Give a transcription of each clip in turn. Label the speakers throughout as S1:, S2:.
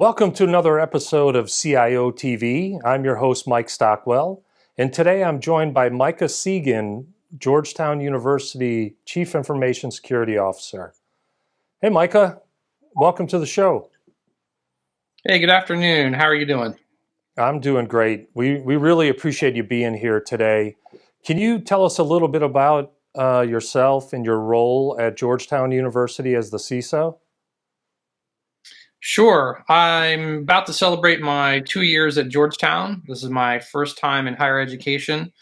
S1: Welcome to another episode of CIOtv. I'm your host, Mike Stockwell, and today I'm joined by Micah Czigan, Georgetown University Chief Information Security Officer. Hey, Micah, welcome to the show.
S2: Hey, good afternoon. How are you doing?
S1: I'm doing great. We really appreciate you being here today. Can you tell us a little bit about yourself and your role at Georgetown University as the CISO?
S2: Sure. I'm about to celebrate my 2 years at Georgetown. This is my first time in higher education.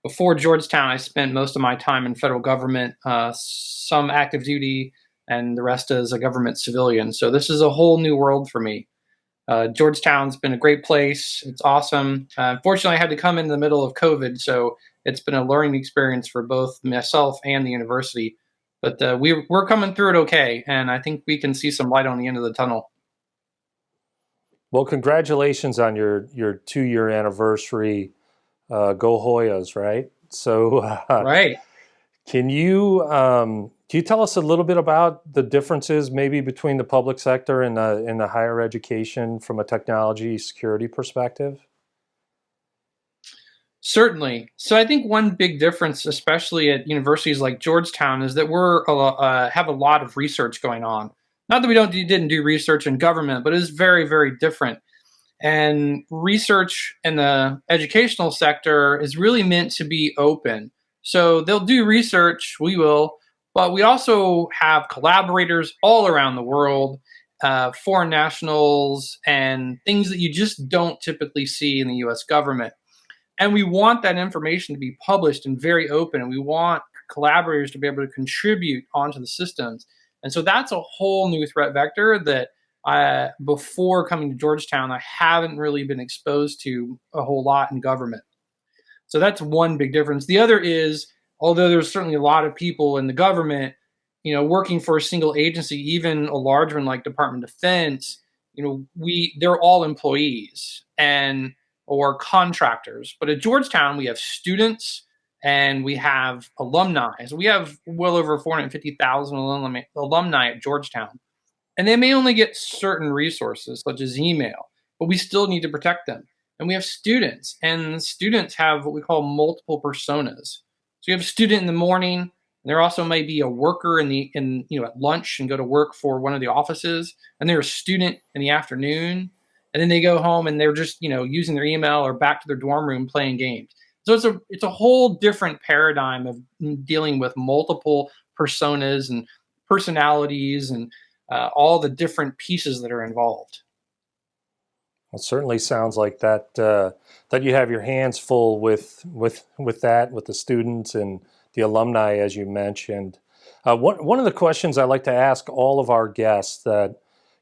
S2: Before Georgetown, I spent most of my time in federal government, some active duty, and the rest as a government civilian. So this is a whole new world for me. Georgetown's been a great place. It's awesome. Unfortunately, I had to come in the middle of COVID, so it's been a learning experience for both myself and the university. But we're coming through it okay, and I think we can see some light on the end of the tunnel.
S1: Well, congratulations on your 2-year anniversary. Go Hoyas, right? So,
S2: Right.
S1: can you tell us a little bit about the differences maybe between the public sector and the higher education from a technology security perspective?
S2: Certainly. So I think one big difference, especially at universities like Georgetown, is that have a lot of research going on. Not that didn't do research in government, but it is very, very different. And research in the educational sector is really meant to be open. So they'll do research, we will, but we also have collaborators all around the world, foreign nationals, and things that you just don't typically see in the US government. And we want that information to be published and very open. And we want collaborators to be able to contribute onto the systems. And so that's a whole new threat vector that before coming to Georgetown, I haven't really been exposed to a whole lot in government. So that's one big difference. The other is, although there's certainly a lot of people in the government, working for a single agency, even a large one like Department of Defense, they're all employees or contractors. But at Georgetown, we have students and we have alumni. So we have well over 450,000 alumni at Georgetown. And they may only get certain resources, such as email, but we still need to protect them. And we have students, and students have what we call multiple personas. So you have a student in the morning, and there also may be a worker at lunch and go to work for one of the offices, and they're a student in the afternoon, and then they go home and they're just using their email or back to their dorm room playing games. So it's a whole different paradigm of dealing with multiple personas and personalities and all the different pieces that are involved.
S1: It certainly sounds like that you have your hands full with the students and the alumni, as you mentioned. One of the questions I like to ask all of our guests that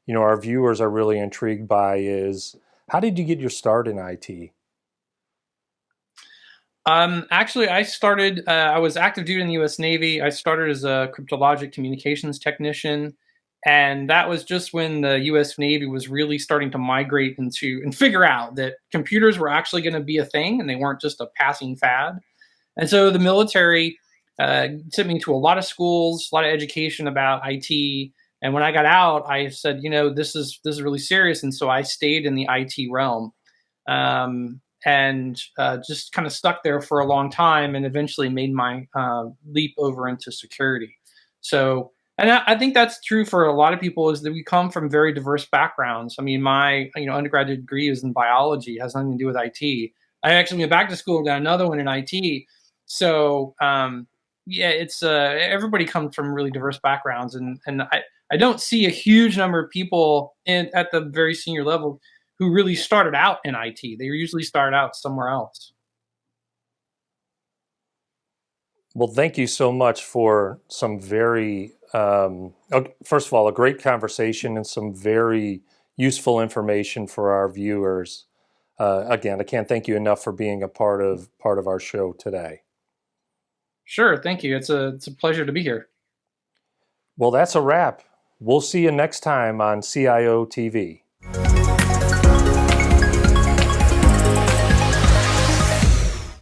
S1: our viewers are really intrigued by is, how did you get your start in IT?
S2: Actually, I was active duty in the U.S. Navy. I started as a cryptologic communications technician. And that was just when the U.S. Navy was really starting to migrate into and figure out that computers were actually going to be a thing and they weren't just a passing fad. And so the military sent me to a lot of schools, a lot of education about IT. And when I got out, I said, this is really serious. And so I stayed in the IT realm and just kind of stuck there for a long time and eventually made my leap over into security. So. And I think that's true for a lot of people, is that we come from very diverse backgrounds. I mean, my undergraduate degree is in biology, has nothing to do with IT. I actually went back to school and got another one in IT. So it's everybody comes from really diverse backgrounds, and I don't see a huge number of people at the very senior level who really started out in IT. They usually start out somewhere else.
S1: Well, thank you so much for some very, first of all, a great conversation and some very useful information for our viewers. Again, I can't thank you enough for being a part of our show today.
S2: Sure, thank you. It's a pleasure to be here.
S1: Well, that's a wrap. We'll see you next time on CIO TV.